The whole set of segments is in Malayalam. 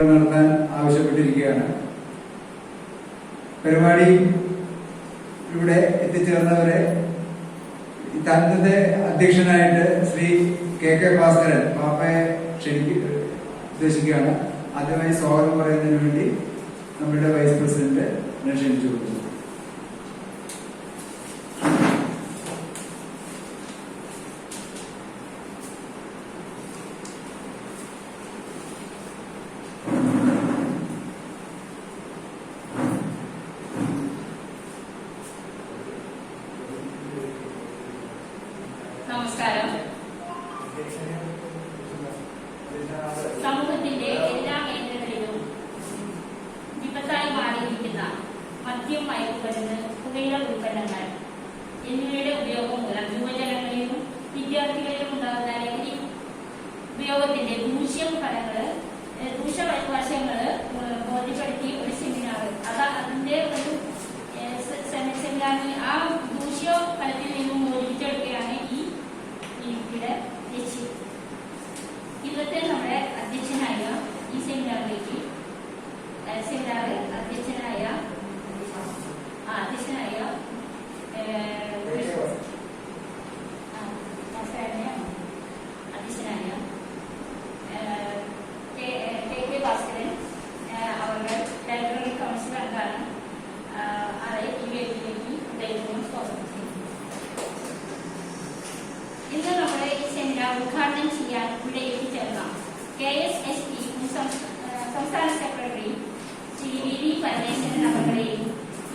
നടത്താൻ ആവശ്യപ്പെട്ടിരിക്കുകയാണ്. പരിപാടി ഇവിടെ എത്തിച്ചേർന്നവരെ തന്നത്തെ അധ്യക്ഷനായിട്ട് ശ്രീ കെ ഭാസ്കരൻ പാപ്പയെ ഉദ്ദേശിക്കുകയാണ്. ആദ്യമായി സ്വാഗതം പറയുന്നതിന് വേണ്ടി നമ്മുടെ വൈസ് പ്രസിഡന്റ് ക്ഷണിച്ചു കൊടുക്കുന്നു. നമസ്കാരം. സമൂഹത്തിന്റെ എല്ലാ മേഖലകളിലും വിപത്തായി മാറിയിരിക്കുന്ന മദ്യം, മയക്കുമരുന്ന്, പുകയില ഉൽപ്പന്നങ്ങൾ എന്നിവയുടെ ഉപയോഗം മൂലം യുവജനങ്ങളിലും വിദ്യാർത്ഥികളിലും ഉണ്ടാകുന്ന ലഹരി ഉപയോഗത്തിന്റെ ദൂഷ്യവശങ്ങള് ബോധ്യപ്പെടുത്തി ഒരു സെമിനാർ, അതിന്റെ ഒരു സെമിനാറിൽ ആ ദൂഷ്യ ഫലത്തിൽ നിന്നും മോചിപ്പിച്ചെടുക്കുകയാണ് ഇവിടെ ലക്ഷ്യം. ഇന്നത്തെ നമ്മുടെ അധ്യക്ഷനായ ഈ സെമിനാറിലേക്ക് അധ്യക്ഷനായ കെ ഭാസ്കരൻ അവരുടെ ലൈബ്രറി കൗൺസിൽ അംഗമാണ്. ഈ വേദിയിലേക്ക് ദൈവം സ്വാഗതം ചെയ്യും. ഇന്ന് നമ്മുടെ ഈ സെമിനാർ ഉദ്ഘാടനം ചെയ്യാൻ ഇവിടെ എത്തിച്ചേർന്ന KSSP സംസ്ഥാന സെക്രട്ടറി ശ്രീ VV പരമേശ്വരൻ അവരുടെയും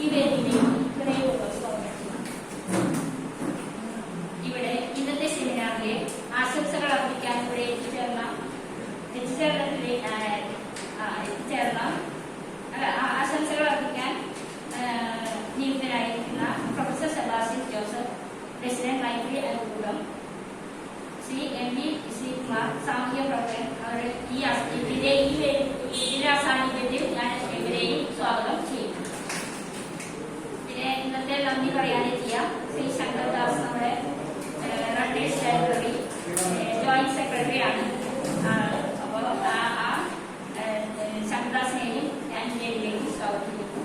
ഈ വേദിയിലേക്ക് ഹൃദയപൂർവ്വം സ്വാഗതം ചെയ്യും. ഇവിടെ ഇന്നത്തെ സെമിനാറിലെ ആശംസകൾ അർപ്പിക്കാൻ ഇവിടെ എത്തിച്ചേർന്ന ആശംസകൾ അർപ്പിക്കാൻ നിയുക്തനായിരിക്കുന്ന professor Sebastian Joseph, president library അയൽക്കൂട്ടം, ശ്രീ MV ശ്രീകുമാർ, സാമൂഹ്യ പ്രവർത്തകൻ, അവരുടെ ഇതിന്റെ സാന്നിധ്യത്തിൽ ഞാൻ ഇവരെയും സ്വാഗതം ചെയ്യുന്നു. പിന്നെ ഇന്നത്തെ നന്ദി പറയാനെത്തിയ ശ്രീ ശങ്കർദാസ്, നമ്മുടെ റണ്ണേഴ്സ് ലൈബ്രറി ജോയിന്റ് സെക്രട്ടറിയാണ്. അപ്പോൾ ശങ്കർദാസിനെയും ഞാൻ ഇതിലേക്ക് സ്വാഗതം ചെയ്യുന്നു.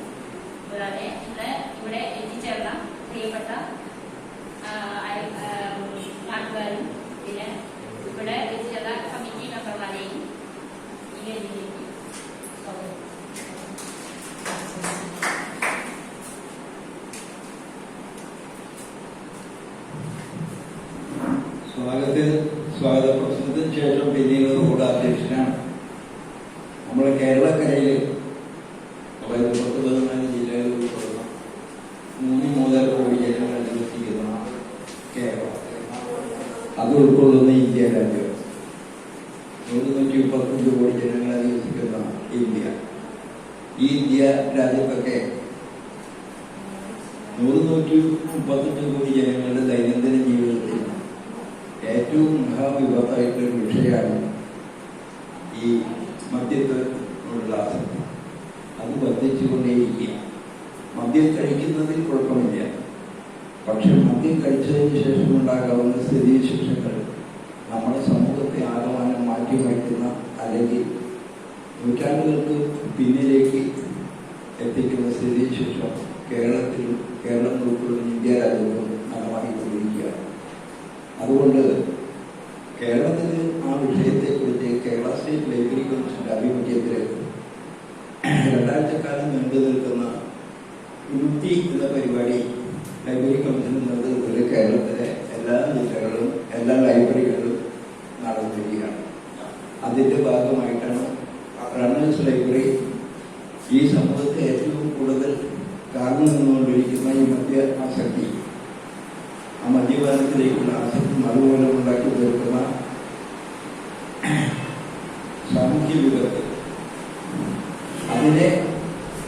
കൂടാതെ ഇന്ന് ഇവിടെ എത്തിച്ചേർന്ന പ്രിയപ്പെട്ട നാട്ടുകാരും പിന്നെ ഇവിടെ എത്തിച്ചേർന്ന കമ്മിറ്റി മെമ്പർമാരെയും ഈ വേദിയിലേക്ക് സ്വാഗതം. സ്വാഗത പ്രസംഗത്തിന് ശേഷം പിന്നീട് കൂടെ അധ്യക്ഷനാണ്. നമ്മുടെ കേരളക്കരയിൽ 14 ജില്ലകളിൽ ഉൾപ്പെടുന്ന 3 കോടി ജനങ്ങൾ അധിവസിക്കുന്ന കേരളം, അത് ഉൾക്കൊള്ളുന്ന ഇന്ത്യ രാജ്യം, 135 കോടി ജനങ്ങൾ അധിവസിക്കുന്ന ഇന്ത്യ. ഈ ഇന്ത്യ രാജ്യത്തൊക്കെ 135 കോടി ജനങ്ങളുടെ ദൈനംദിന ജീവിതത്തിൽ ഏറ്റവും മഹാവിപത്തായിട്ടൊരു വിഷയമാണ് ഈ മദ്യത്തിനുള്ള ആസക്തി. അത് വർദ്ധിച്ചുകൊണ്ടേയിരിക്കുക. മദ്യം കഴിക്കുന്നതിൽ കുഴപ്പമില്ല, പക്ഷെ മദ്യം കഴിച്ചതിന് ശേഷം ഉണ്ടാകാവുന്ന സ്ഥിതിവിശേഷങ്ങൾ നമ്മുടെ സമൂഹത്തെ ആകമാനം മാറ്റിമറിക്കുന്ന, അല്ലെങ്കിൽ നൂറ്റാണ്ടുകൾക്ക് പിന്നിലേക്ക് എത്തിക്കുന്ന സ്ഥിതിവിശേഷം കേരളം ഉൾപ്പെടുന്ന ഇന്ത്യ രാജ്യത്തും നടമാക്കിക്കൊണ്ടിരിക്കുകയാണ്. അതുകൊണ്ട് കേരളത്തിൽ ആ വിഷയത്തെക്കുറിച്ച് കേരള സ്റ്റേറ്റ് ലൈബ്രറി കൗൺസിലിന്റെ ആഭിമുഖ്യത്തിൽ 2 ആഴ്ചക്കാലം നീണ്ടു നിൽക്കുന്ന യുക്തി എന്ന പരിപാടി ലൈബ്രറി കൗൺസിലിന്റെ നേതൃത്വത്തിൽ കേരളത്തിലെ എല്ലാ ജില്ലകളിലും എല്ലാ ലൈബ്രറികളിലും നടന്നിരിക്കുകയാണ്. അതിന്റെ ഭാഗമായിട്ടാണ് റണ്ണേഴ്സ് ലൈബ്രറി ഈ സമൂഹത്തെ ഏറ്റവും കൂടുതൽ കാർന്നു നിന്നുകൊണ്ടിരിക്കുന്ന ഈ മദ്യാസക്തി, ആ മദ്യപാനത്തിലേക്കുള്ള ആസക്തി മറുമൂലം ഉണ്ടാക്കി തീർക്കുന്ന സാമൂഹ്യ വിപത്ത്, അതിനെ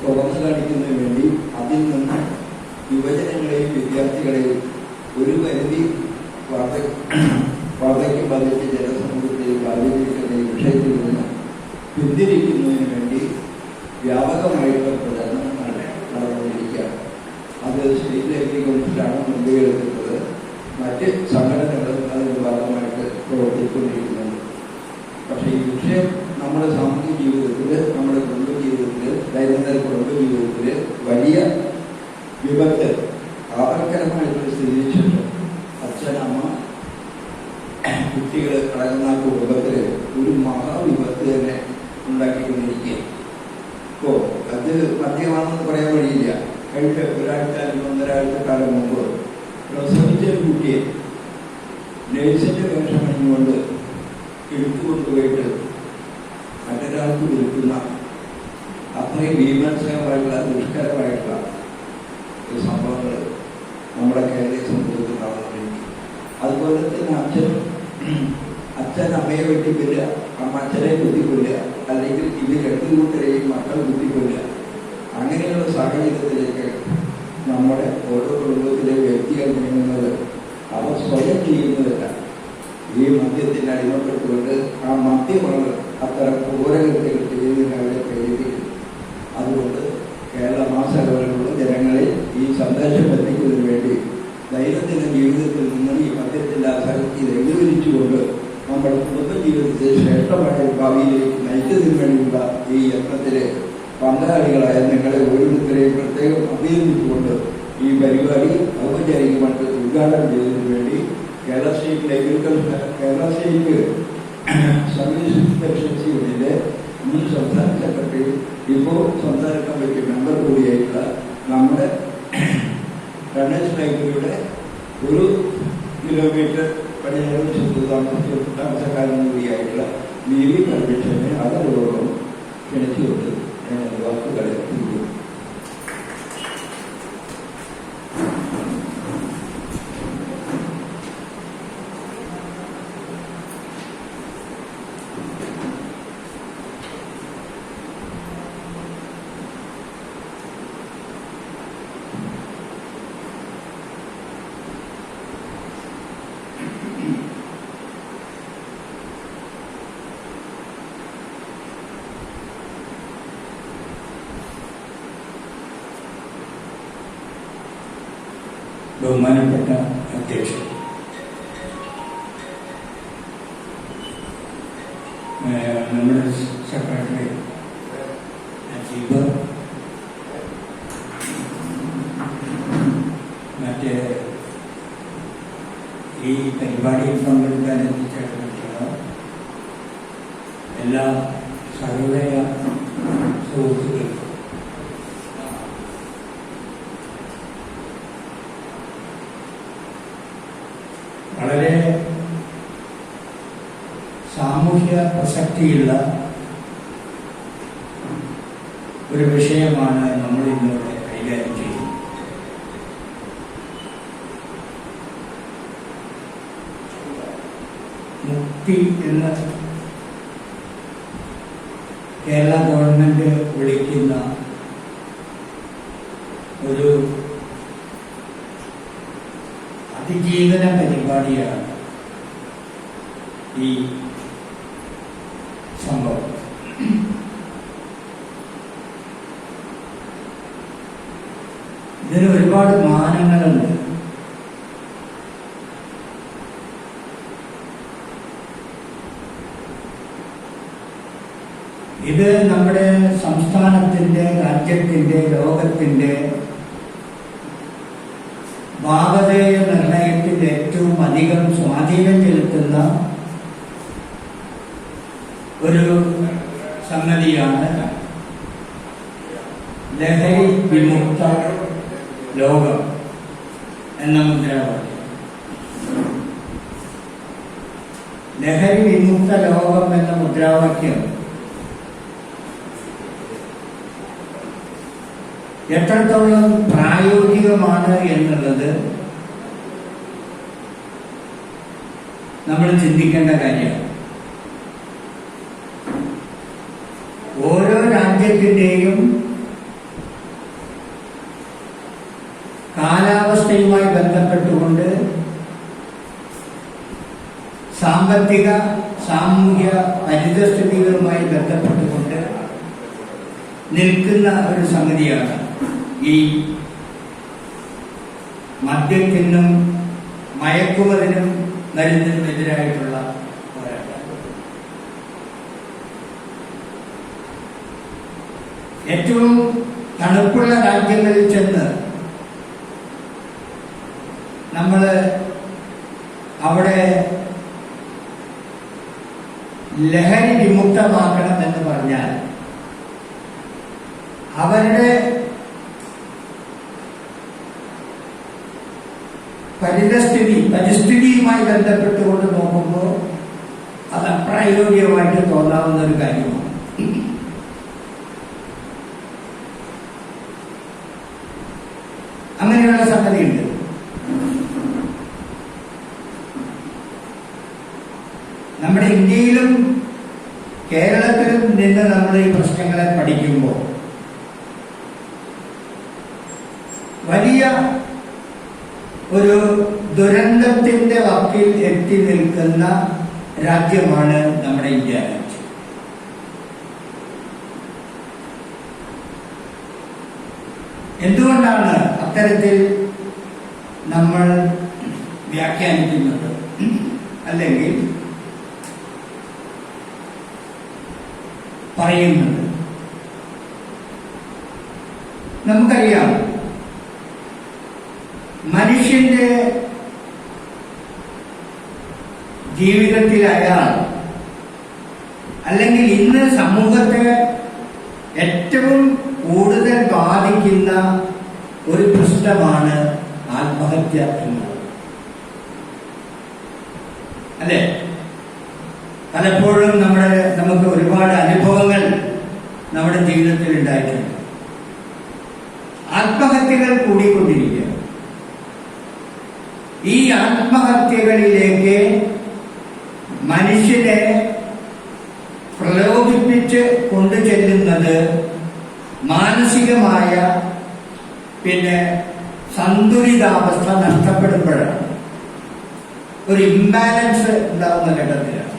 തുറന്നു കാണിക്കുന്നതിന് വേണ്ടി അതിൽ നിന്ന് യുവജനങ്ങളെയും വിദ്യാർത്ഥികളെയും ഒരു പരിധി വാർദ്ധക്യം ബാധിച്ച ജനസമൂഹത്തിൽ ബാധിച്ചിരിക്കുന്ന ഈ വിഷയത്തിൽ നിന്ന് പിന്തിരിക്കുന്നതിന് വേണ്ടി വ്യാപകമായിട്ടുള്ള പ്രചരണം നടന്നുകൊണ്ടിരിക്കുകയാണ്. അത് സ്റ്റേറ്റ് ലൈബ്രറി കൗൺസിലാണ് മുൻകൈയെടുക്കുന്നത്. മറ്റ് സംഘടനകളും അതിന്റെ ഭാഗമായിട്ട് പ്രവർത്തിച്ചുകൊണ്ടിരിക്കുന്നുണ്ട്. പക്ഷേ ഈ വിഷയം നമ്മുടെ സാമൂഹിക ജീവിതത്തിൽ ഉണ്ടാക്കിക്കൊണ്ടിരിക്കുക. ഇപ്പോൾ അത് മദ്യമാണെന്ന് പറയാൻ വഴിയില്ല. കഴിഞ്ഞ ഒരാഴ്ച അല്ലെങ്കിൽ 1.5 കാലം മുമ്പ് പ്രസവിച്ച ഒരു കുട്ടിയെ നേഴ്സിന്റെ വേഷം അണിഞ്ഞുകൊണ്ട് എടുത്തുകൊണ്ടുപോയിട്ട് മറ്റൊരാൾക്ക് വിൽക്കുന്ന അത്രയും ഭീമത്സകമായിട്ടുള്ള ദുഷ്കരമായിട്ടുള്ള സംഭവങ്ങൾ നമ്മുടെ കേരളീയ സമൂഹത്തിൽ നടന്നുകൊണ്ടിരിക്കും. അതുപോലെ തന്നെ അച്ഛൻ അമ്മയെ വെട്ടിക്കൊല്ലുക, അമ്മ അച്ഛനെ കുത്തിക്കൊല്ലുക, അല്ലെങ്കിൽ ഇത് 2 കൂട്ടരെയും മക്കൾ കുത്തിക്കൊല്ലുക. അങ്ങനെയുള്ള സാഹചര്യത്തിലേക്ക് നമ്മുടെ ഓരോ കുടുംബത്തിലെ വ്യക്തികൾ നീങ്ങുന്നത് അവർ സ്വയം ചെയ്യുന്നതല്ല. ഈ മദ്യത്തിന് അടിമപ്പെട്ടുകൊണ്ട് ആ മദ്യമാണ് അത്തരം ക്രൂരകൃത്യങ്ങൾ ചെയ്യുന്നതിന് അവരെ പ്രേരിപ്പിക്കുന്നു. അതുകൊണ്ട് കേരള മാസകകളിലുള്ള ജനങ്ങളെ ഈ സന്ദേശം എത്തിക്കുന്നതിന് വേണ്ടി ദൈനംദിന ജീവിതത്തിൽ നിന്ന് ഈ മദ്യത്തിൻ്റെ ആസക്തി ലഘൂകരിച്ചുകൊണ്ട് നമ്മുടെ കുടുംബജീവിതത്തെ ശ്രേഷ്ഠമായ ഭാവിയിലേക്ക് നയിക്കുന്നതിന് വേണ്ടിയുള്ള ഈ യത്നത്തിലെ പങ്കാളികളായ നിങ്ങളെ ഓരോരുത്തരെയും പ്രത്യേകം അഭിനന്ദിച്ചുകൊണ്ട് ഈ പരിപാടി ഔപചാരികമായിട്ട് ഉദ്ഘാടനം ചെയ്തതിനു വേണ്ടി കേരള സ്റ്റേറ്റ് സർവീസ് ഇൻസ്പെക്ഷൻ യൂണിറ്റിന്റെ മുൻ സംസ്ഥാന സെക്രട്ടറി, ഇപ്പോൾ സംസ്ഥാന കമ്മിറ്റി മെമ്പർ കൂടിയായിട്ടുള്ള നമ്മുടെ ഗണേഷ് ലൈബ്രറിയുടെ 1 കിലോമീറ്റർ പടിഞ്ഞാറ് താമസക്കാരൻ കൂടിയായിട്ടുള്ള വി കൺവെൻഷനെ അതോടൊപ്പം ക്ഷണിച്ചുകൊണ്ട് ഞാൻ വാക്കുകളെ തിരികെ. ബഹുമാനപ്പെട്ട അധ്യക്ഷൻ, നമ്മുടെ സെക്രട്ടറി നജീബ്, മറ്റേ ഈ പരിപാടിയിൽ പങ്കെടുക്കാൻ എത്തിച്ചേർന്നിട്ടുള്ള എല്ലാ സർവ്വയ സുഹൃത്തുക്കൾക്കും വളരെ സാമൂഹ്യ പ്രസക്തിയുള്ള ഒരു വിഷയമാണ് നമ്മൾ ഇന്നിവിടെ കൈകാര്യം ചെയ്യുന്നത്. മുക്തി എന്ന് കേരള ഗവൺമെന്റ് വിളിക്കുന്ന ഒരു അതിജീവന പരിപാടിയാണ് ഈ സംഭവം. ഇതിന് ഒരുപാട് മാനങ്ങളുണ്ട്. ഇത് നമ്മുടെ സംസ്ഥാനത്തിന്റെ, രാജ്യത്തിന്റെ, ലോകത്തിന്റെ ഭാഗധേയ നിർണയത്തിൽ ഏറ്റവും അധികം സ്വാധീനം ചെലുത്തുന്ന ഒരു സംഗതിയാണ് ലഹരി വിമുക്ത ലോകം എന്ന മുദ്രാവാക്യം. ലഹരി വിമുക്ത ലോകം എന്ന മുദ്രാവാക്യം എത്രത്തോളം പ്രായോഗികമാണ് എന്നുള്ളത് നമ്മൾ ചിന്തിക്കേണ്ട കാര്യമാണ്. ഓരോ രാജ്യത്തിന്റെയും കാലാവസ്ഥയുമായി ബന്ധപ്പെട്ടുകൊണ്ട് സാമ്പത്തിക, സാമൂഹ്യ പരിതസ്ഥിതികളുമായി ബന്ധപ്പെട്ടുകൊണ്ട് നിൽക്കുന്ന ഒരു സംഗതിയാണ് ഈ മദ്യത്തിനും മയക്കുമതിനും മരുന്നിനുമെതിരായിട്ടുള്ള പോരാട്ടം. ഏറ്റവും തണുപ്പുള്ള രാജ്യങ്ങളിൽ ചെന്ന് നമ്മൾ അവിടെ ലഹരി വിമുക്തമാക്കണം എന്ന് പറഞ്ഞാൽ അവരുടെ പരിസ്ഥിതിയുമായി ബന്ധപ്പെട്ടുകൊണ്ട് നോക്കുമ്പോൾ അത് അപ്രായോഗികമായിട്ട് തോന്നാവുന്ന ഒരു കാര്യമാണ്. അങ്ങനെയുള്ള സംഗതിയുണ്ട്. നമ്മുടെ ഇന്ത്യയിലും കേരളത്തിലും നിന്ന് നമ്മൾ ഈ പ്രശ്നങ്ങളെ പഠിക്കുമ്പോൾ വലിയ ഒരു ദുരന്തത്തിന്റെ വക്കിൽ എത്തി നിൽക്കുന്ന രാജ്യമാണ് നമ്മുടെ ഇന്ത്യ രാജ്യം. എന്തുകൊണ്ടാണ് അത്തരത്തിൽ നമ്മൾ വ്യാഖ്യാനിക്കുന്നത് അല്ലെങ്കിൽ പറയുന്നത്? നമുക്കറിയാം, മനുഷ്യന്റെ ജീവിതത്തിൽ അയാൾ അല്ലെങ്കിൽ ഇന്ന് സമൂഹത്തെ ഏറ്റവും കൂടുതൽ ബാധിക്കുന്ന ഒരു പ്രശ്നമാണ് ആത്മഹത്യ എന്നത്. അല്ലെ? പലപ്പോഴും നമുക്ക് ഒരുപാട് അനുഭവങ്ങൾ നമ്മുടെ ജീവിതത്തിൽ ഉണ്ടായിട്ടുണ്ട്. ആത്മഹത്യകൾ കൂടിക്കൊണ്ടിരിക്കുക. ഈ ആത്മഹത്യകളിലേക്ക് മനുഷ്യനെ പ്രലോഭിപ്പിച്ച് കൊണ്ടുചെല്ലുന്നത് മാനസികമായ സന്തുലിതാവസ്ഥ നഷ്ടപ്പെടുമ്പോഴാണ്, ഒരു ഇംബാലൻസ് ഉണ്ടാവുന്ന ഘട്ടത്തിലാണ്.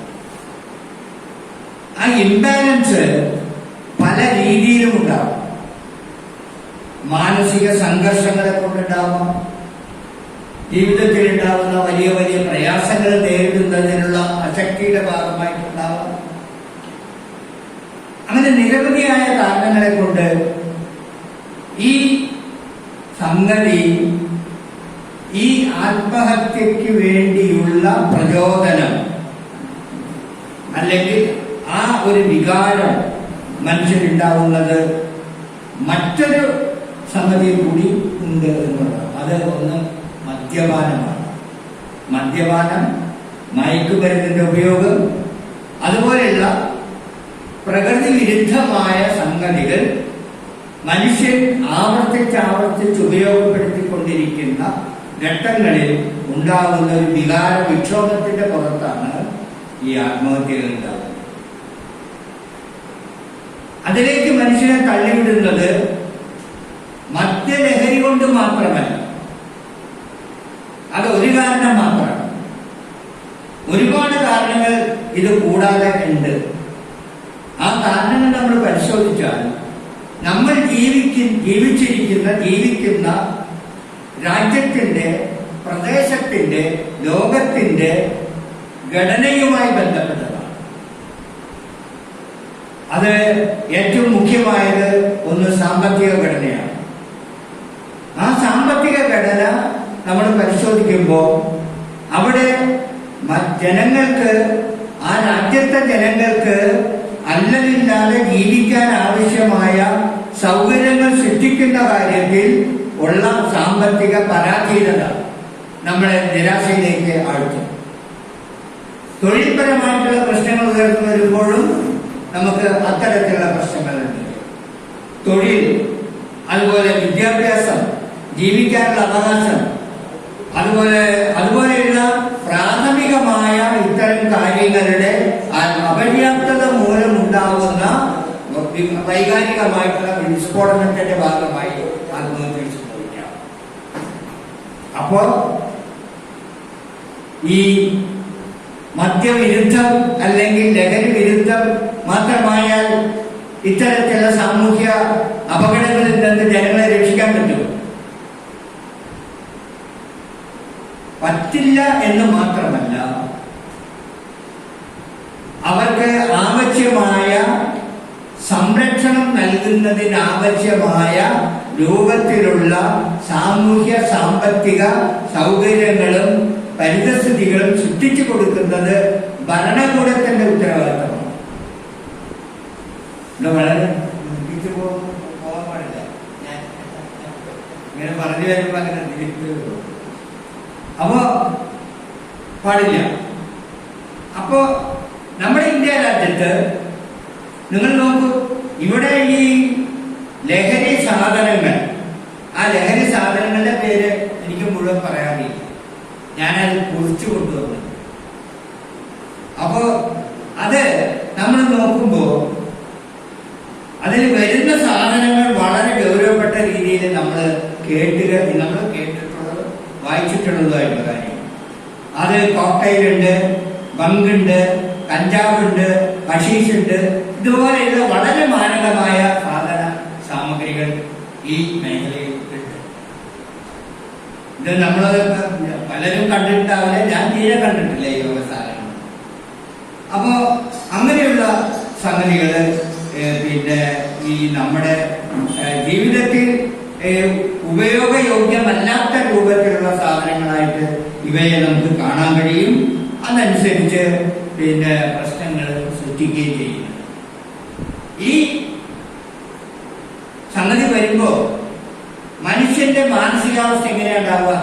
ആ ഇംബാലൻസ് പല രീതിയിലും ഉണ്ടാവും. മാനസിക സംഘർഷങ്ങളെ കൊണ്ടുണ്ടാവാം, ജീവിതത്തിൽ ഉണ്ടാവുന്ന വലിയ വലിയ പ്രയാസങ്ങൾ നേരിടുന്നതിനുള്ള അശക്തിയുടെ ഭാഗമായിട്ടുണ്ടാവാം. അങ്ങനെ നിരവധിയായ കാരണങ്ങളെ കൊണ്ട് ഈ സംഗതി, ഈ ആത്മഹത്യക്ക് വേണ്ടിയുള്ള പ്രചോദനം അല്ലെങ്കിൽ ആ ഒരു വികാരം മനുഷ്യരുണ്ടാവുന്നത് മറ്റൊരു സംഗതി കൂടി ഉണ്ട് എന്നുള്ളതാണ്. അത് ഒന്ന് മദ്യപാനമാണ്. മദ്യപാനം, മയക്കുമരുന്നിന്റെ ഉപയോഗം, അതുപോലെയുള്ള പ്രകൃതി വിരുദ്ധമായ സംഗതികൾ മനുഷ്യൻ ആവർത്തിച്ച് ഉപയോഗപ്പെടുത്തിക്കൊണ്ടിരിക്കുന്ന ഘട്ടങ്ങളിൽ ഉണ്ടാകുന്ന ഒരു വികാര വിക്ഷോഭത്തിന്റെ പുറത്താണ് ഈ ആത്മഹത്യകൾ ഉണ്ടാകുന്നത്. അതിലേക്ക് മനുഷ്യനെ തള്ളിവിടുന്നത് മദ്യലഹരി കൊണ്ട് മാത്രമല്ല, അത് ഒരു കാരണം മാത്രമാണ്. ഒരുപാട് കാരണങ്ങൾ ഇത് കൂടാതെ ഉണ്ട്. ആ കാരണങ്ങൾ നമ്മൾ പരിശോധിച്ചാൽ നമ്മൾ ജീവിക്കുന്ന രാജ്യത്തിന്റെ, പ്രദേശത്തിന്റെ, ലോകത്തിന്റെ ഘടനയുമായി ബന്ധപ്പെട്ടതാണ്. അത് ഏറ്റവും മുഖ്യമായത് ഒന്ന് സാമ്പത്തിക ഘടനയാണ്. ആ സാമ്പത്തിക ഘടന നമ്മൾ പരിശോധിക്കുമ്പോൾ അവിടെ ജനങ്ങൾക്ക്, ആ രാജ്യത്തെ ജനങ്ങൾക്ക് അല്ലലില്ലാതെ ജീവിക്കാൻ ആവശ്യമായ സൗകര്യങ്ങൾ സൃഷ്ടിക്കുന്ന കാര്യത്തിൽ ഉള്ള സാമ്പത്തിക പരാധീനത നമ്മളെ നിരാശയിലേക്ക് ആഴ്ത്തും. തൊഴിൽപരമായിട്ടുള്ള പ്രശ്നങ്ങൾ ഉയർന്നു വരുമ്പോഴും നമുക്ക് അത്തരത്തിലുള്ള പ്രശ്നങ്ങളുണ്ട്. തൊഴിൽ, അതുപോലെ വിദ്യാഭ്യാസം, ജീവിക്കാനുള്ള അവകാശം, അതുപോലെയുള്ള പ്രാഥമികമായ ഇത്തരം കാര്യങ്ങളുടെ അപര്യാപ്തത മൂലമുണ്ടാകുന്ന വൈകാരികമായിട്ടുള്ള വിസ്ഫോടനത്തിന്റെ ഭാഗമായി ആത്മഹത്യ സംഭവിക്കാം. അപ്പോ ഈ മദ്യവിരുദ്ധം അല്ലെങ്കിൽ ലഹരി വിരുദ്ധം മാത്രമായാൽ ഇത്തരത്തിലുള്ള സാമൂഹ്യ അപകടങ്ങളിൽ നിന്ന് ജനങ്ങളെ രക്ഷിക്കാൻ പറ്റും? പറ്റില്ല എന്ന് മാത്രമല്ല, അവർക്ക് ആവശ്യമായ സംരക്ഷണം നൽകുന്നതിനാവശ്യമായ രൂപത്തിലുള്ള സാമൂഹ്യ സാമ്പത്തിക സൗകര്യങ്ങളും പരിതസ്ഥിതികളും സൃഷ്ടിച്ചു കൊടുക്കുന്നത് ഭരണകൂടത്തിന്റെ ഉത്തരവാദിത്തമാണ്. വളരെ പോകാൻ പാടില്ല. ഇങ്ങനെ പറഞ്ഞു വരുമ്പോ അങ്ങനെ തിരിച്ചു. അപ്പോ പാടില്ല. അപ്പോ നമ്മുടെ ഇന്ത്യ രാജ്യത്ത് നിങ്ങൾ നോക്കൂ, ഇവിടെ ഈ ലഹരി സാധനങ്ങൾ, ആ ലഹരി സാധനങ്ങളുടെ പേര് എനിക്ക് മുഴുവൻ പറയാറില്ല, ഞാനത് കുറിച്ചു കൊണ്ടുവന്നു. അപ്പോ അത് നമ്മൾ നോക്കുമ്പോ അതിൽ വരുന്ന സാധനങ്ങൾ വളരെ ഗൗരവപ്പെട്ട രീതിയിൽ നമ്മൾ കേട്ടിട്ടുള്ളത് വായിച്ചിട്ടുള്ളതായിട്ടുള്ള കാര്യം. അത് കോക്ടൈലുണ്ട്, ബങ്കുണ്ട്, കഞ്ചാവുണ്ട്, ഹഷീഷുണ്ട്, ഇതുപോലെയുള്ള വളരെ മാരകമായ സാധന സാമഗ്രികൾ ഈ മേഖലയിൽ ഉണ്ട്. ഇത് നമ്മൾ പലരും കണ്ടിട്ടാവില്ല, ഞാൻ തീരെ കണ്ടിട്ടില്ല ഈ സാധനങ്ങൾ. അപ്പോ അങ്ങനെയുള്ള സംഗതികള് പിന്നെ ഈ നമ്മുടെ ജീവിതത്തിൽ ഉപയോഗയോഗ്യമല്ലാത്ത രൂപത്തിലുള്ള സാധനങ്ങളായിട്ട് ഇവയെ നമുക്ക് കാണാൻ കഴിയും. അതനുസരിച്ച് പിന്നെ പ്രശ്നങ്ങൾ സൃഷ്ടിക്കുകയും ചെയ്യുന്നു. ഈ സംഗതി വരുമ്പോ മനുഷ്യന്റെ മാനസികാവസ്ഥ എങ്ങനെയുണ്ടാവുക?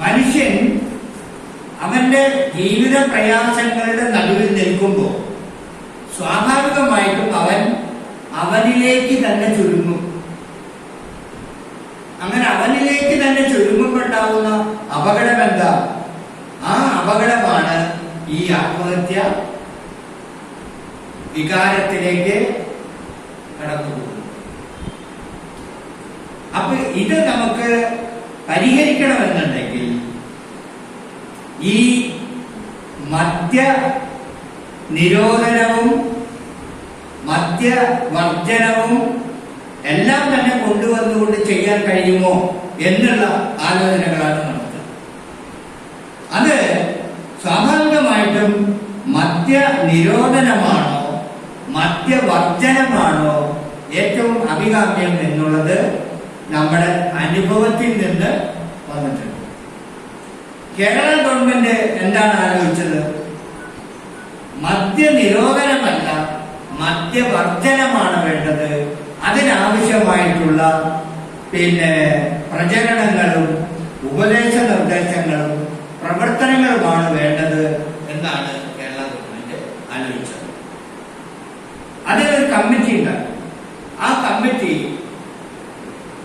മനുഷ്യൻ അവന്റെ ജീവിത പ്രയാസങ്ങളുടെ നടുവിൽ നിൽക്കുമ്പോൾ സ്വാഭാവികമായിട്ടും അവനിലേക്ക് തന്നെ ചുരുങ്ങും. അങ്ങനെ അവനിലേക്ക് തന്നെ ചുരുങ്ങുമ്പോണ്ടാവുന്ന അപകടം എന്താ? ആ അപകടമാണ് ഈ ആത്മഹത്യ വികാരത്തിലേക്ക് കടന്നുപോകുന്നത്. അപ്പൊ ഇത് നമുക്ക് പരിഹരിക്കണമെന്നുണ്ടെങ്കിൽ ഈ മദ്യ നിരോധനവും മദ്യവർജനവും എല്ലാം തന്നെ കൊണ്ടുവന്നുകൊണ്ട് ചെയ്യാൻ കഴിയുമോ എന്നുള്ള ആലോചനകളാണ് നടത്തുന്നത്. അത് സ്വാഭാവികമായിട്ടും മദ്യ നിരോധനമാണോ മദ്യവർജനമാണോ ഏറ്റവും അഭികാമ്യം എന്നുള്ളത് നമ്മുടെ അനുഭവത്തിൽ നിന്ന് വന്നിട്ടുണ്ട്. കേരള ഗവൺമെന്റ് എന്താണ് ആലോചിച്ചത്? മദ്യനിരോധനമല്ല, മദ്യവർജനമാണ് വേണ്ടത്. അതിനാവശ്യമായിട്ടുള്ള പിന്നെ പ്രചരണങ്ങളും ഉപദേശ നിർദ്ദേശങ്ങളും പ്രവർത്തനങ്ങളുമാണ് വേണ്ടത് എന്നാണ് കേരള ഗവൺമെന്റ് ആലോചിച്ചത്. അതിനൊരു കമ്മിറ്റി ഉണ്ടായി. ആ കമ്മിറ്റി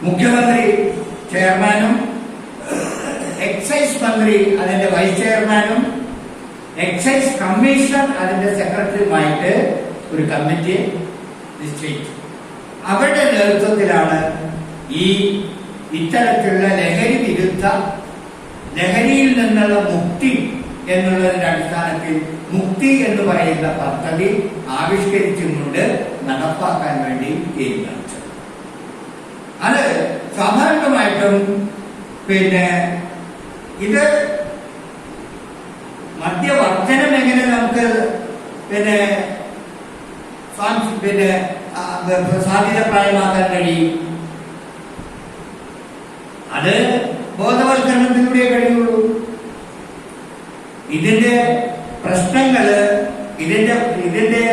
മുഖ്യമന്ത്രി ചെയർമാനും എക്സൈസ് മന്ത്രി അതിന്റെ വൈസ് ചെയർമാനും എക്സൈസ് കമ്മീഷണർ അതിന്റെ സെക്രട്ടറിയുമായിട്ട് ഒരു കമ്മിറ്റി നിശ്ചയിച്ചു. അവരുടെ നേതൃത്വത്തിലാണ് ഈ ഇത്തരത്തിലുള്ള ലഹരി വിരുദ്ധ, ലഹരിയിൽ നിന്നുള്ള മുക്തി എന്നുള്ളതിന്റെ അടിസ്ഥാനത്തിൽ മുക്തി എന്ന് പറയുന്ന പദ്ധതി ആവിഷ്കരിച്ചുകൊണ്ട് നടപ്പാക്കാൻ വേണ്ടി തീരുമാനിച്ചു. അത് സ്വാഭാവികമായിട്ടും പിന്നെ ഇത് മദ്യവർജനം എങ്ങനെ നമുക്ക് പിന്നെ സാധ്യതപ്രായമാക്കാൻ കഴിയും? അത് ബോധവൽക്കരണത്തിലൂടെ കഴിയുള്ളൂ. ഇതിന്റെ പ്രശ്നങ്ങള്, ഇതിന്റെ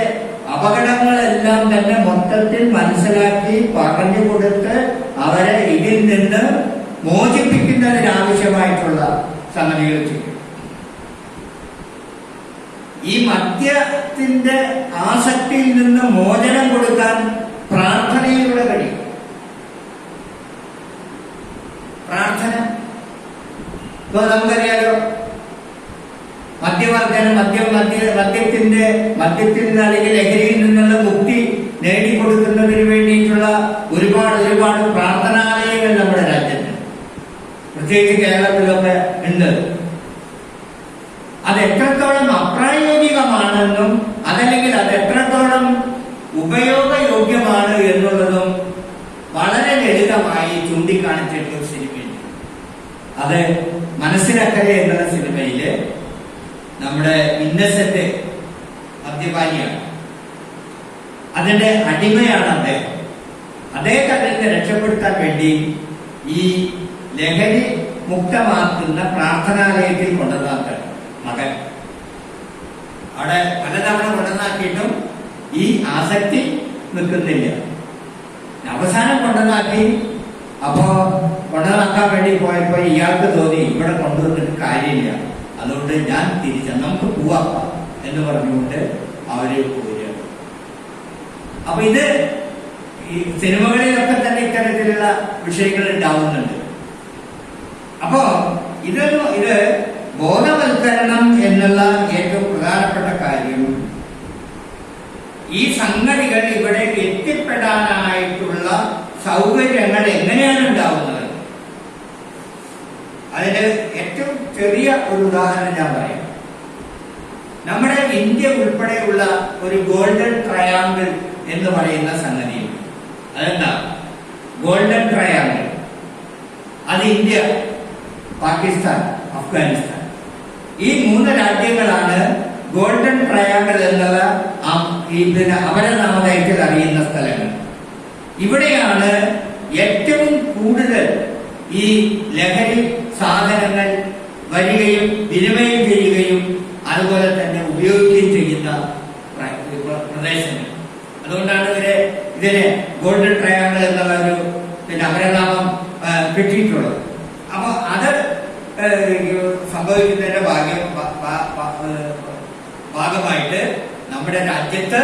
അപകടങ്ങളെല്ലാം തന്നെ മൊത്തത്തിൽ മനസ്സിലാക്കി പറഞ്ഞു കൊടുത്ത് അവരെ ഇതിൽ നിന്ന് മോചിപ്പിക്കുന്നതിനാവശ്യമായിട്ടുള്ള സംഗതികൾ ചെയ്യും. ഈ മദ്യത്തിന്റെ ആസക്തിയിൽ നിന്ന് മോചനം കൊടുക്കാൻ പ്രാർത്ഥനയിലൂടെ കഴിയും. പ്രാർത്ഥന ഇപ്പൊ നമുക്കറിയാലോ, മദ്യവർജനം, മദ്യത്തിൽ നിന്ന് അല്ലെങ്കിൽ ലഹരിയിൽ നിന്നുള്ള മുക്തി നേടിക്കൊടുക്കുന്നതിന് വേണ്ടിയിട്ടുള്ള ഒരുപാട് പ്രാർത്ഥനാലയങ്ങൾ നമ്മുടെ രാജ്യത്ത്, പ്രത്യേകിച്ച് കേരളത്തിലൊക്കെ ഉണ്ട്. അത് എത്രത്തോളം അപ്രായോഗികമാണെന്നും അതല്ലെങ്കിൽ അത് എത്രത്തോളം ഉപയോഗയോഗ്യമാണ് എന്നുള്ളതും വളരെ ലളിതമായി ചൂണ്ടിക്കാണിച്ചിട്ടുള്ള ഒരു സിനിമയുണ്ട്. അത് മനസ്സിനക്കരെ എന്നുള്ള സിനിമയില് നമ്മുടെ ഇന്നസെന്റ് മദ്യപാനിയാണ്, അതിന്റെ അടിമയാണ് അദ്ദേഹം. അദ്ദേഹത്തെ രക്ഷപ്പെടുത്താൻ വേണ്ടി ഈ ലഹരി മുക്തമാക്കുന്ന പ്രാർത്ഥനാലയത്തിൽ കൊണ്ടുവന്നാക്കണം മകൻ. അവിടെ പലതവണ കൊണ്ടുവന്നാക്കിയിട്ടും ഈ ആസക്തി നിൽക്കുന്നില്ല. അവസാനം കൊണ്ടുവന്നാക്കി അപ്പോ കൊണ്ടുനടക്കാൻ വേണ്ടി പോയപ്പോ ഇയാൾക്ക് തോന്നി ഇവിടെ കൊണ്ടുവന്നിട്ട് കാര്യമില്ല, അതുകൊണ്ട് ഞാൻ നമുക്ക് പോവാം എന്ന് പറഞ്ഞുകൊണ്ട് അവര് പോവുകയാണ്. അപ്പൊ ഇത് ഈ സിനിമകളിലൊക്കെ തന്നെ ഇത്തരത്തിലുള്ള വിഷയങ്ങൾ ഉണ്ടാവുന്നുണ്ട്. അപ്പോ ഇത് ബോധവൽക്കരണം എന്നുള്ള ഏറ്റവും പ്രധാനപ്പെട്ട കാര്യം ഈ സംഗതികൾ ഇവിടെ എത്തിപ്പെടാനായിട്ടുള്ള സൗകര്യങ്ങൾ എങ്ങനെയാണ് ഉണ്ടാവുന്നത്. അതിന് ഏറ്റവും ചെറിയ ഒരു ഉദാഹരണം ഞാൻ പറയാം. നമ്മുടെ ഇന്ത്യ ഉൾപ്പെടെയുള്ള ഒരു ഗോൾഡൻ ട്രയാങ്കിൾ എന്ന് പറയുന്ന സംഗതി. അതെന്താ ഗോൾഡൻ ട്രയാങ്കിൾ? അത് ഇന്ത്യ, പാകിസ്ഥാൻ, അഫ്ഗാനിസ്ഥാൻ, ഈ 3 രാജ്യങ്ങളാണ് ഗോൾഡൻ ട്രയാങ്കിൾ എന്നുള്ള അപരനാമധേയത്തിൽ അറിയുന്ന സ്ഥലങ്ങൾ. ഇവിടെയാണ് ഏറ്റവും കൂടുതൽ ഈ ലഹരി സാധനങ്ങൾ വരികയും വിനിമയം ചെയ്യുകയും അതുപോലെ തന്നെ ഉപയോഗിക്കുകയും ചെയ്യുന്ന പ്രദേശങ്ങൾ. അതുകൊണ്ടാണ് ഇതിനെ ഗോൾഡൻ ട്രയാങ്കിൾ എന്നുള്ള ഒരു അപരനാമം കിട്ടിയിട്ടുള്ളത്. അപ്പൊ അത് സംഭവിക്കുന്നതിന്റെ ഭാഗമായിട്ട് നമ്മുടെ രാജ്യത്ത്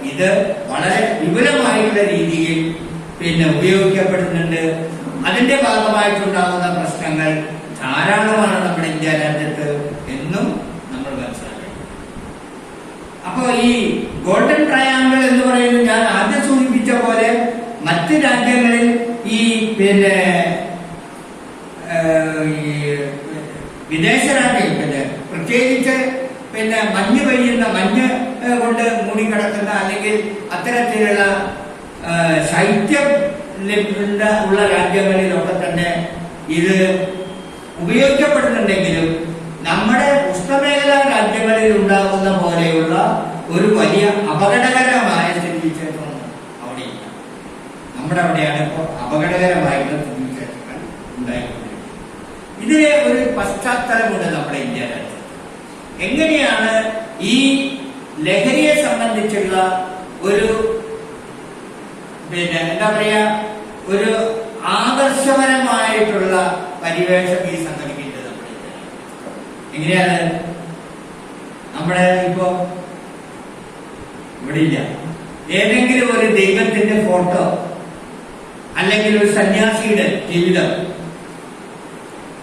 ഇത് വളരെ വിപുലമായിട്ടുള്ള രീതിയിൽ ഉപയോഗിക്കപ്പെടുന്നുണ്ട്. അതിന്റെ ഭാഗമായിട്ടുണ്ടാകുന്ന പ്രശ്നങ്ങൾ ധാരാളമാണ് നമ്മുടെ ഇന്ത്യ രാജ്യത്ത് എന്നും നമ്മൾ മനസ്സിലാക്കണം. അപ്പോ ഈ ഗോൾഡൻ ട്രയാങ്കിൾ എന്ന് പറയുന്നത് ഞാൻ ആദ്യം സൂചിപ്പിച്ച പോലെ മറ്റ് രാജ്യങ്ങളിൽ ഈ വിദേശ രാജ്യങ്ങൾ പ്രത്യേകിച്ച് മഞ്ഞ് പെയ്യുന്ന, മഞ്ഞ് കൊണ്ട് മൂടിക്കിടക്കുന്ന അല്ലെങ്കിൽ അത്തരത്തിലുള്ള ശൈത്യം ഉള്ള രാജ്യങ്ങളിലൊക്കെ തന്നെ ഇത് ഉപയോഗിക്കപ്പെടുന്നുണ്ടെങ്കിലും നമ്മുടെ ഉഷ്ണമേഖലാ രാജ്യങ്ങളിൽ ഉണ്ടാകുന്ന പോലെയുള്ള ഒരു വലിയ അപകടകരമായ സ്ഥിതിവിശേഷം അവിടെയില്ല. നമ്മുടെ അവിടെയാണ് ഇപ്പോൾ അപകടകരമായിട്ടുള്ള സ്ഥിതിവിശേഷങ്ങൾ ഉണ്ടായിക്കൊണ്ടിരിക്കുന്നത്. ഇതിന് ഒരു പശ്ചാത്തലമുണ്ട് നമ്മുടെ ഇന്ത്യ രാജ്യത്ത്. എങ്ങനെയാണ് ഈ ലഹരിയെ സംബന്ധിച്ചുള്ള ഒരു എന്താ പറയാ ഒരു ആദർശപരമായിട്ടുള്ള പരിവേഷം ഈ സംഘടിപ്പിച്ചത് നമ്മുടെ എങ്ങനെയാണ്? നമ്മുടെ ഇപ്പോ ഇവിടെ ഇല്ല ഏതെങ്കിലും ഒരു ദൈവത്തിന്റെ ഫോട്ടോ അല്ലെങ്കിൽ ഒരു സന്യാസിയുടെ ജീവിതം,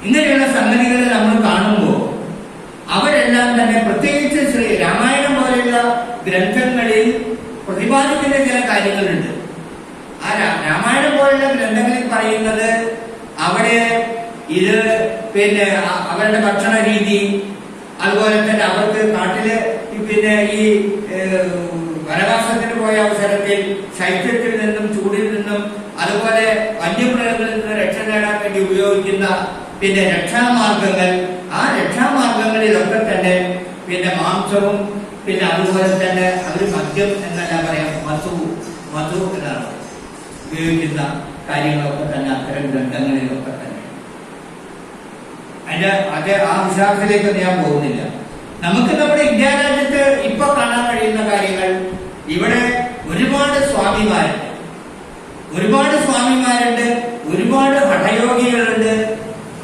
ഇങ്ങനെയുള്ള സംഗതികൾ നമ്മൾ കാണുമ്പോൾ അവരെല്ലാം തന്നെ പ്രത്യേകിച്ച് ശ്രീ രാമായണം പോലെയുള്ള ഗ്രന്ഥങ്ങളിൽ പ്രതിപാദിക്കുന്ന ചില കാര്യങ്ങളുണ്ട്. ആ രാമായണം പോലുള്ള ഗ്രന്ഥങ്ങളിൽ പറയുന്നത് അവിടെ ഇത് അവരുടെ ഭക്ഷണ രീതി, അതുപോലെ തന്നെ അവർക്ക് കാട്ടില് ഈ വനവാസത്തിന് പോയ അവസരത്തിൽ ശൈത്യത്തിൽ നിന്നും ചൂടിൽ നിന്നും അതുപോലെ വന്യമൃഗങ്ങളിൽ നിന്ന് രക്ഷ നേടാൻ വേണ്ടി ഉപയോഗിക്കുന്ന രക്ഷാമാർഗങ്ങൾ, ആ രക്ഷാമാർഗങ്ങളിലൊക്കെ തന്നെ മാംസവും അതുപോലെ തന്നെ അവര് മദ്യം എന്നല്ല പറയാം, മധു എന്നാണ് ഉപയോഗിക്കുന്ന കാര്യങ്ങളൊക്കെ തന്നെ അത്തരം ഗ്രന്ഥങ്ങളിലൊക്കെ തന്നെ. ആ വിശ്വാസത്തിലേക്ക് ഞാൻ പോകുന്നില്ല. നമുക്ക് നമ്മുടെ ഇന്ത്യ രാജ്യത്ത് ഇപ്പൊ കാണാൻ കഴിയുന്ന കാര്യങ്ങൾ, ഇവിടെ ഒരുപാട് സ്വാമിമാരുണ്ട്, ഒരുപാട് ഹഠയോഗികളുണ്ട്,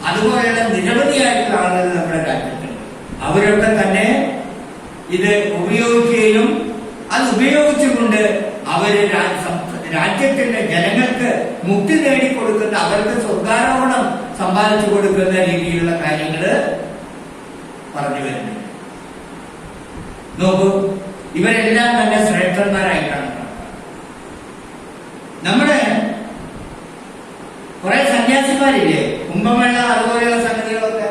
അതുപോലെയുള്ള നിരവധിയായിട്ടുള്ള ആളുകൾ നമ്മുടെ രാജ്യത്തുണ്ട്. അവരൊക്കെ തന്നെ ഇത് ഉപയോഗിക്കുകയും അത് ഉപയോഗിച്ചുകൊണ്ട് അവര് രാജ്യത്തിന്റെ ജനങ്ങൾക്ക് മുക്തി നേടിക്കൊടുക്കുന്ന, അവർക്ക് സ്വർഗാരോഹണം സമ്പാദിച്ചു കൊടുക്കുന്ന രീതിയിലുള്ള കാര്യങ്ങള് പറഞ്ഞു വരുന്നുണ്ട്. നോക്കൂ, ഇവരെല്ലാം തന്നെ ശ്രേഷ്ഠന്മാരായിട്ടാണ് നമ്മുടെ കുറെ സന്യാസിമാരില്ലേ, കുംഭമേള അതുപോലെയുള്ള സംഗതികളൊക്കെ,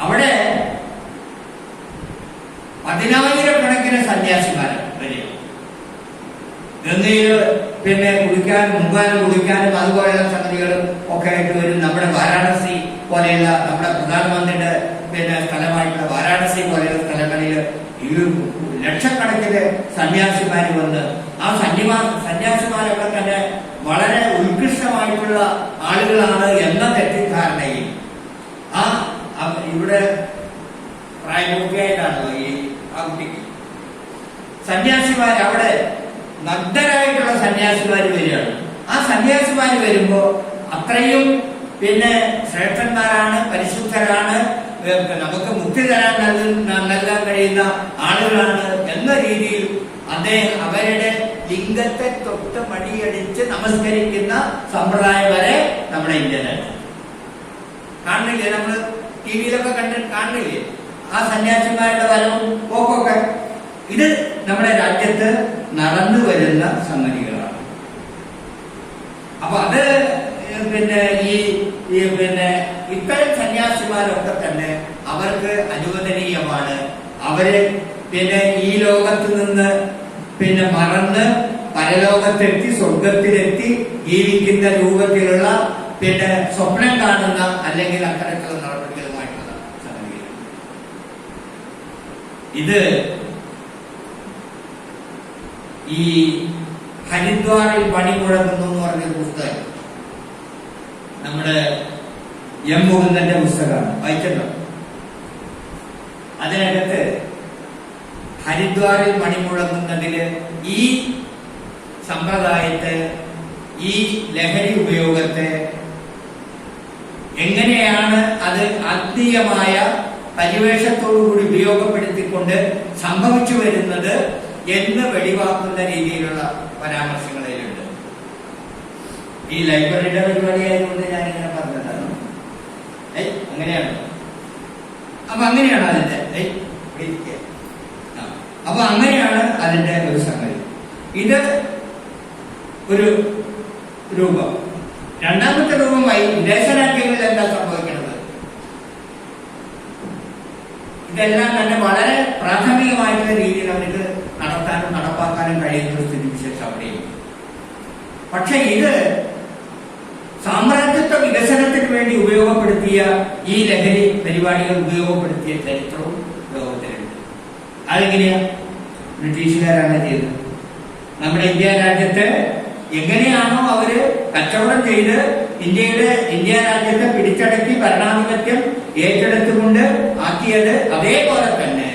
അവിടെ 10,000-കണക്കിന് സന്യാസിമാര് വരിക. ഗംഗയിൽ മുങ്ങാനും കുടിക്കാനും അതുപോലെയുള്ള സംഗതികളും ഒക്കെ ആയിട്ട് വരും. നമ്മുടെ വാരാണസി പോലെയുള്ള നമ്മുടെ പ്രധാനമന്ത്രിയുടെ സ്ഥലമായിട്ടുള്ള വാരാണസി പോലെയുള്ള സ്ഥലങ്ങളിൽ ഈ ലക്ഷക്കണക്കിന് സന്യാസിമാര് വന്ന് ആ സന്യാസിമാരൊക്കെ തന്നെ വളരെ ഉത്കൃഷ്ടമായിട്ടുള്ള ആളുകളാണ് എന്ന തെറ്റിദ്ധാരണയിൽ ഇവിടെ പ്രായപൂർത്തിയായിട്ടാണല്ലോ ആ കുട്ടിക്ക് സന്യാസിമാർ അവിടെ നഗ്നരായിട്ടുള്ള സന്യാസിമാര് വരികയാണ്. ആ സന്യാസിമാര് വരുമ്പോ അത്രയും പിന്നെ ശ്രേഷ്ഠന്മാരാണ്, പരിശുദ്ധരാണ്, നമുക്ക് മുക്തി തരാൻ നൽകാൻ കഴിയുന്ന ആളുകളാണ് എന്ന രീതിയിൽ അദ്ദേഹം അവരുടെ ലിംഗത്തെ തൊട്ട് മടിയടിച്ച് നമസ്കരിക്കുന്ന സമ്പ്രദായം വരെ നമ്മുടെ ഇന്ത്യയിലുണ്ട്. കാണുന്നില്ലേ? നമ്മള് ടി വിയിലൊക്കെ കാണുന്നില്ലേ ആ സന്യാസിമാരുടെ വരവും പോക്കൊക്കെ? ഇത് നമ്മുടെ രാജ്യത്ത് നടന്നു വരുന്ന സംഗതികളാണ്. അപ്പൊ അത് പിന്നെ ഈ പിന്നെ ഇത്തരം സന്യാസിമാരൊക്കെ തന്നെ അവർക്ക് അനുവദനീയമാണ്. അവര് പിന്നെ ഈ ലോകത്ത് നിന്ന് പിന്നെ മറന്ന് പരലോകത്തെത്തി സ്വർഗത്തിലെത്തി ജീവിക്കുന്ന രൂപത്തിലുള്ള പിന്നെ സ്വപ്നം കാണുന്ന അല്ലെങ്കിൽ അത്തരത്തിലുള്ള നടപടികളുമായിട്ടുള്ള സംഗതികൾ. ഇത് ഈ ഹരിദ്വാറിൽ പണി മുഴങ്ങുന്നു എന്ന് പറഞ്ഞൊരു പുസ്തകം നമ്മുടെ എം മുകുന്ദന്റെ പുസ്തകമാണ്, വായിച്ചല്ലോ. അതിനകത്ത് ഹരിദ്വാറിൽ മണി മുഴങ്ങുന്നതില് ഈ സമ്പ്രദായത്തെ, ഈ ലഹരി ഉപയോഗത്തെ എങ്ങനെയാണ് അത് ആത്മീയമായ പരിവേഷത്തോടുകൂടി ഉപയോഗപ്പെടുത്തിക്കൊണ്ട് സംഭവിച്ചു വരുന്നത് എന്ന് വെളിവാക്കുന്ന രീതിയിലുള്ള പരാമർശങ്ങളിലുണ്ട്. ഈ ലൈബ്രറിയുടെ പരിപാടി ആയതുകൊണ്ട് ഞാനിങ്ങനെ പറഞ്ഞതാണ്. അങ്ങനെയാണ്. അപ്പൊ അങ്ങനെയാണ് അതിന്റെ അപ്പൊ അങ്ങനെയാണ് അതിന്റെ ഒരു സംഗതി. ഇത് ഒരു രൂപം. രണ്ടാമത്തെ രൂപമായി വിദേശ രാജ്യങ്ങളിൽ എന്താ സംഭവിക്കുന്നത്? ഇതെല്ലാം തന്നെ വളരെ പ്രാഥമികമായിട്ടുള്ള രീതിയിൽ അവർക്ക് നടത്താനും നടപ്പാക്കാനും കഴിയുന്ന ഒരു സ്ഥിതിവിശേഷം അവിടെയുണ്ട്. പക്ഷെ ഇത് സാമ്രാജ്യത്വ വികസനത്തിന് വേണ്ടി ഉപയോഗപ്പെടുത്തിയ ഈ ലഹരി പരിപാടികൾ ഉപയോഗപ്പെടുത്തിയ ചരിത്രവും ലോകത്തിലുണ്ട്. അതെങ്ങനെയാ? ബ്രിട്ടീഷുകാരാണ് ചെയ്തത്. നമ്മുടെ ഇന്ത്യ രാജ്യത്ത് എങ്ങനെയാണോ അവര് കച്ചവടം ചെയ്ത് ഇന്ത്യ രാജ്യത്തെ പിടിച്ചടക്കി ഭരണാധിപത്യം ഏറ്റെടുത്തുകൊണ്ട് ആക്കിയത്, അതേപോലെ തന്നെ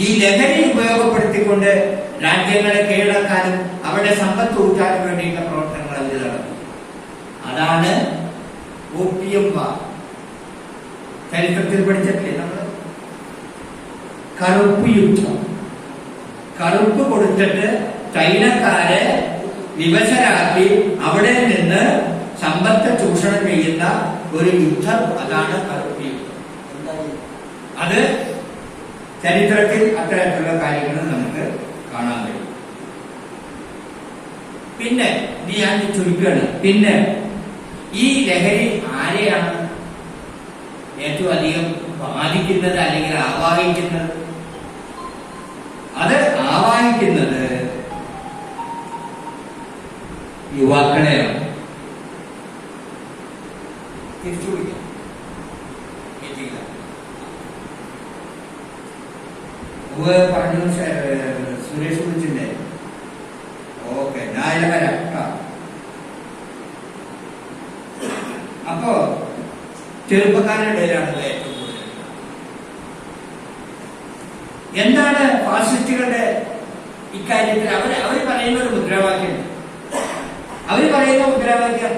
ഈ ലഹരി ഉപയോഗപ്പെടുത്തിക്കൊണ്ട് രാജ്യങ്ങളെ കീഴടക്കാനും അവരുടെ സമ്പത്ത് ഊറ്റാനും വേണ്ടിയുള്ള പ്രവർത്തനങ്ങൾ അതിൽ നടന്നു. അതാണ് ഓപ്പിയം വാർ. ചരിത്രത്തിൽ പഠിച്ചിട്ടില്ലേ നമ്മൾ? കറുപ്പ് യുദ്ധം. കറുപ്പ് കൊടുത്തിട്ട് ചൈനക്കാരെ വിവശരാക്കി അവിടെ നിന്ന് സമ്പത്ത് ചൂഷണം ചെയ്യുന്ന ഒരു യുദ്ധം, അതാണ് കറുപ്പ് യുദ്ധം. അത് ചരിത്രത്തിൽ അത്തരത്തിലുള്ള കാര്യങ്ങൾ നമുക്ക് കാണാൻ കഴിയും. പിന്നെ ഞാൻ ചുരുക്കുകയാണ്. പിന്നെ ഈ ലഹരി ആരെയാണ് ഏറ്റവും അധികം ബാധിക്കുന്നത് അല്ലെങ്കിൽ ആവാഹിക്കുന്നത്? അത് ആവാഹിക്കുന്നത് യുവാക്കളെയാണ്. തിരിച്ചു പിടിക്കാം. പറഞ്ഞു സുരേഷ് വിളിച്ചിട്ടുണ്ടേ. ഓക്കെ, ഞാൻ വരാം. അപ്പോ ചെറുപ്പക്കാരുടെ ഇടയിലാണ് ഏറ്റവും കൂടുതൽ. എന്താണ് ഫാസിസ്റ്റുകളുടെ ഇക്കാര്യത്തിൽ അവര് പറയുന്ന ഒരു മുദ്രാവാക്യം? അവര് പറയുന്ന മുദ്രാവാക്യം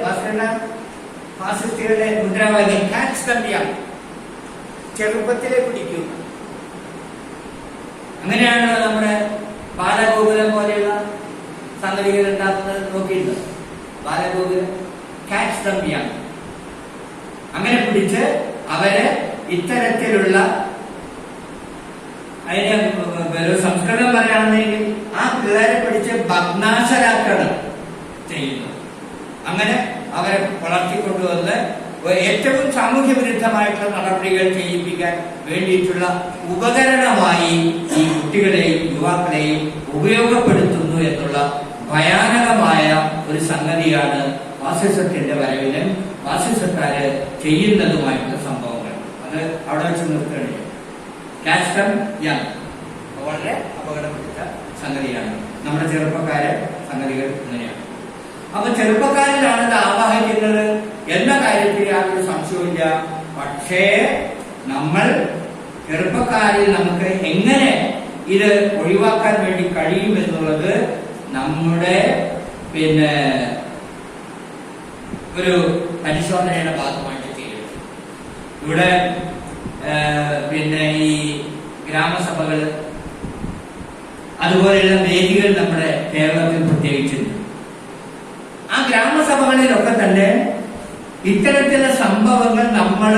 ഫാസിസ്റ്റുകളുടെ മുദ്രാവാക്യം കാച്ച് ദം യങ്, ചെറുപ്പത്തിലെ പിടിക്കൂ. അങ്ങനെയാണ് നമ്മുടെ ബാലഗോകുലം പോലെയുള്ള സംഗതികൾ ഉണ്ടാക്കുന്നത്. നോക്കിയിട്ടുണ്ട് ബാലഗോകുലം, കാച്ച് ദം യങ്. അങ്ങനെ പിടിച്ച് അവരെ ഇത്തരത്തിലുള്ള, അതിന് സംസ്കൃതം പറയുകയാണെന്നെങ്കിൽ ആ പിള്ളേരെ പിടിച്ച് ഭഗ്നാശരാക്കണം ചെയ്യുന്നു. അങ്ങനെ അവരെ വളർത്തിക്കൊണ്ടുവന്ന് ഏറ്റവും സാമൂഹ്യ വിരുദ്ധമായിട്ടുള്ള നടപടികൾ ചെയ്യിപ്പിക്കാൻ വേണ്ടിയിട്ടുള്ള ഉപകരണമായി ഈ കുട്ടികളെയും യുവാക്കളെയും ഉപയോഗപ്പെടുത്തുന്നു എന്നുള്ള ഭയാനകമായ ഒരു സംഗതിയാണ് ഫാസിസത്തിന്റെ വരവിന് ഫാസിസക്കാര് ചെയ്യുന്നതുമായിട്ടുള്ള സംഭവങ്ങൾ. അത് അവിടെ വെച്ച് നിർത്തുകയാണ്. കാച്ച് ദം യങ് വളരെ അപകടം പിടിച്ച സംഗതിയാണ്. നമ്മുടെ ചെറുപ്പക്കാരെ സംഗതികൾ ഇങ്ങനെയാണ്. അപ്പൊ ചെറുപ്പക്കാരിലാണ് ഇത് ആവാഹിക്കുന്നത് എന്ന കാര്യത്തിൽ യാതൊരു സംശയവുമില്ല. പക്ഷേ നമ്മൾ ചെറുപ്പക്കാരിൽ നമുക്ക് എങ്ങനെ ഇത് ഒഴിവാക്കാൻ വേണ്ടി കഴിയുമെന്നുള്ളത് നമ്മുടെ ഒരു പരിശോധനയുടെ ഭാഗമായിട്ട് ചെയ്യുന്നത്. ഇവിടെ പിന്നെ ഈ ഗ്രാമസഭകൾ അതുപോലെയുള്ള വേദികൾ നമ്മുടെ കേരളത്തിൽ പ്രത്യേകിച്ചുണ്ട്. ആ ഗ്രാമസഭകളിലൊക്കെ തന്നെ ഇത്തരത്തിലുള്ള സംഭവങ്ങൾ നമ്മൾ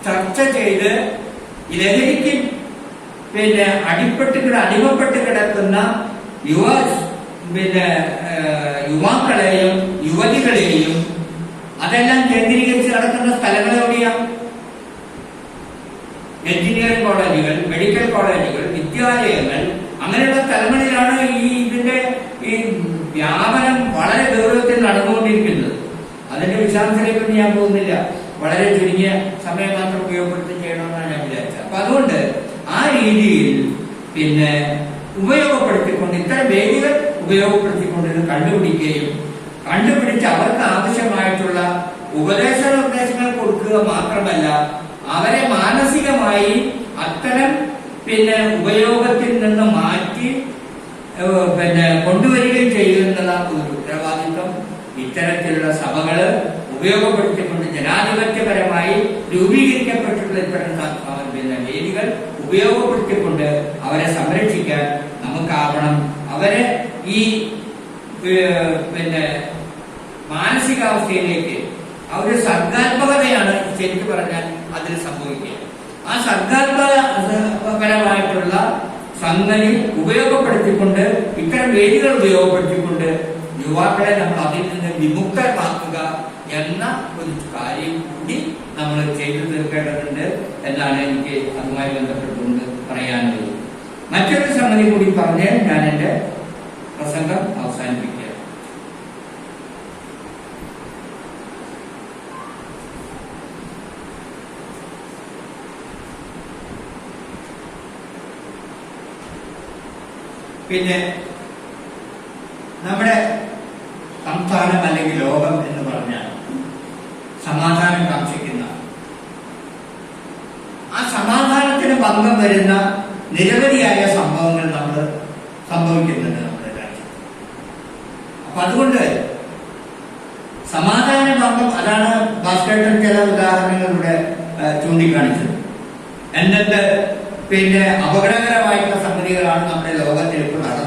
ചർച്ച ചെയ്ത് ലഹരിക്ക് പിന്നെ അടിമപ്പെട്ട് കിടക്കുന്ന യുവാക്കളെയും യുവതികളെയും അതെല്ലാം കേന്ദ്രീകരിച്ച് നടക്കുന്ന സ്ഥലങ്ങൾ എവിടെയാണ്? എഞ്ചിനീയറിംഗ് കോളേജുകൾ, മെഡിക്കൽ കോളേജുകൾ, വിദ്യാലയങ്ങൾ, അങ്ങനെയുള്ള സ്ഥലങ്ങളിലാണ് ഇതിന്റെ ഈ വ്യാപനം വളരെ ഗൗരവത്തിൽ നടന്നുകൊണ്ടിരിക്കുന്നത്. അതിന്റെ വിശദാംശത്തിലേക്ക് ഞാൻ പോകുന്നില്ല, വളരെ ചുരുങ്ങിയ സമയം മാത്രം ഉപയോഗപ്പെടുത്തി ചെയ്യണമെന്നാണ് ഞാൻ വിചാരിച്ചത്. അപ്പൊ അതുകൊണ്ട് ആ രീതിയിൽ പിന്നെ ഉപയോഗപ്പെടുത്തിക്കൊണ്ട് ഇത്തരം വേദികൾ ഉപയോഗപ്പെടുത്തിക്കൊണ്ട് ഇത് കണ്ടുപിടിക്കുകയും കണ്ടുപിടിച്ച് അവർക്ക് ആവശ്യമായിട്ടുള്ള ഉപദേശ നിർദ്ദേശങ്ങൾ കൊടുക്കുക മാത്രമല്ല, അവരെ മാനസികമായി അത്തരം ഉപയോഗത്തിൽ നിന്ന് മാറ്റി കൊണ്ടുവരികയും ചെയ്യുന്നുള്ള ഒരു ഉത്തരവാദിത്വം ഇത്തരത്തിലുള്ള സഭകള് ഉപയോഗപ്പെടുത്തിക്കൊണ്ട് ജനാധിപത്യപരമായി രൂപീകരിക്കപ്പെട്ടിട്ടുള്ള ഇത്തരം വേദികൾ ഉപയോഗപ്പെടുത്തിക്കൊണ്ട് അവരെ സംരക്ഷിക്കാൻ നമുക്കാവണം. അവരെ ഈ മാനസികാവസ്ഥയിലേക്ക് ആ ഒരു സർഗാത്മകതയാണ് ശരിക്കും പറഞ്ഞാൽ അതിൽ സംഭവിക്കുക. ആ സർഗാത്മകപരമായിട്ടുള്ള സംഗതി ഉപയോഗപ്പെടുത്തിക്കൊണ്ട് ഇത്തരം വേദികൾ ഉപയോഗപ്പെടുത്തിക്കൊണ്ട് യുവാക്കളെ നമ്മൾ അതിൽ നിന്ന് വിമുക്തമാക്കുക എന്ന ഒരു കാര്യം കൂടി നമ്മൾ ചെയ്തു തീർക്കേണ്ടതുണ്ട് എന്നാണ് എനിക്ക് അതുമായി ബന്ധപ്പെട്ടുകൊണ്ട് പറയാനുള്ളത്. മറ്റൊരു സംഗതി കൂടി പറഞ്ഞ് ഞാൻ എന്റെ പ്രസംഗം അവസാനിപ്പിക്കുക. പിന്നെ നമ്മുടെ സംസ്ഥാനം അല്ലെങ്കിൽ ലോകം എന്ന് പറഞ്ഞാൽ സമാധാനം കാക്ഷിക്കുന്ന, ആ സമാധാനത്തിന് ഭംഗം വരുന്ന നിരവധിയായ സംഭവങ്ങൾ സംഭവിക്കുന്നുണ്ട് നമ്മുടെ രാജ്യത്ത്. അപ്പൊ അതുകൊണ്ട് സമാധാന ഭംഗം, അതാണ് ഭാസ്കരൻ ചില ഉദാഹരണങ്ങളിലൂടെ ചൂണ്ടിക്കാണിച്ചത്. എന്തെന്ത് അപകടകരമായിട്ടുള്ള സംഗതികളാണ് നമ്മുടെ ലോകത്തിൽ ഇപ്പോൾ നടന്നത്.